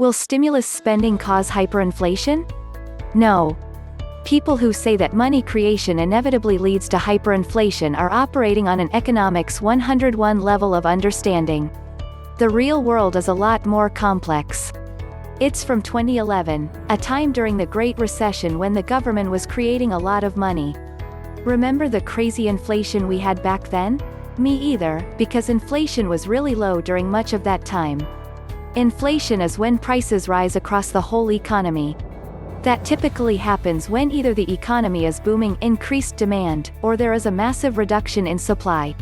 Will stimulus spending cause hyperinflation? No. People who say that money creation inevitably leads to hyperinflation are operating on an economics 101 level of understanding. The real world is a lot more complex. It's from 2011, a time during the Great Recession when the government was creating a lot of money. Remember the crazy inflation we had back then? Me either, because inflation was really low during much of that time. Inflation is when prices rise across the whole economy. That typically happens when either the economy is booming, increased demand, or there is a massive reduction in supply.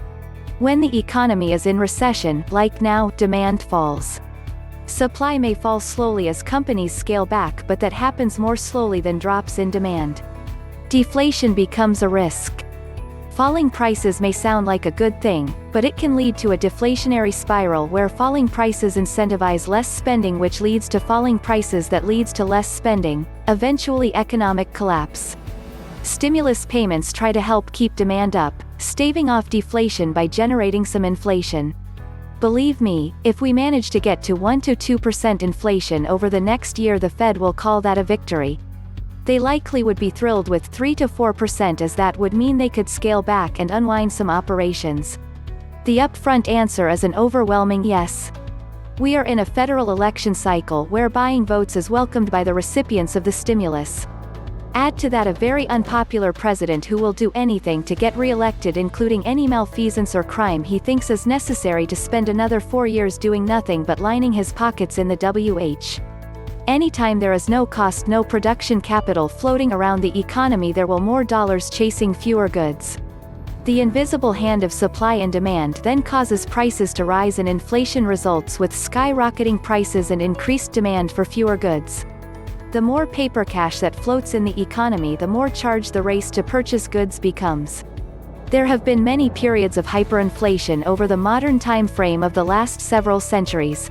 When the economy is in recession, like now, demand falls. Supply may fall slowly as companies scale back, but that happens more slowly than drops in demand. Deflation becomes a risk. Falling prices may sound like a good thing, but it can lead to a deflationary spiral where falling prices incentivize less spending, which leads to falling prices that leads to less spending, eventually economic collapse. Stimulus payments try to help keep demand up, staving off deflation by generating some inflation. Believe me, if we manage to get to 1 to 2% inflation over the next year, the Fed will call that a victory. They likely would be thrilled with 3 to 4%, as that would mean they could scale back and unwind some operations. The upfront answer is an overwhelming yes. We are in a federal election cycle where buying votes is welcomed by the recipients of the stimulus. Add to that a very unpopular president who will do anything to get re-elected, including any malfeasance or crime he thinks is necessary to spend another 4 years doing nothing but lining his pockets in the WH. Anytime there is no cost, no production capital floating around the economy, there will more dollars chasing fewer goods. The invisible hand of supply and demand then causes prices to rise, and inflation results with skyrocketing prices and increased demand for fewer goods. The more paper cash that floats in the economy, the more charged the race to purchase goods becomes. There have been many periods of hyperinflation over the modern time frame of the last several centuries.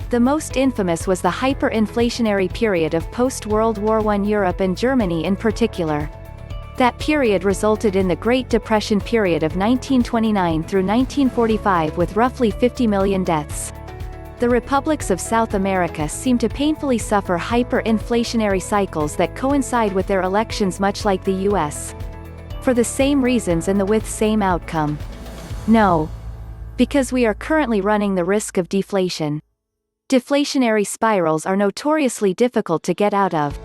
The most infamous was the hyperinflationary period of post-World War I Europe, and Germany in particular. That period resulted in the Great Depression period of 1929 through 1945, with roughly 50 million deaths. The republics of South America seem to painfully suffer hyperinflationary cycles that coincide with their elections, much like the US. For the same reasons and with same outcome. No. Because we are currently running the risk of deflation. Deflationary spirals are notoriously difficult to get out of.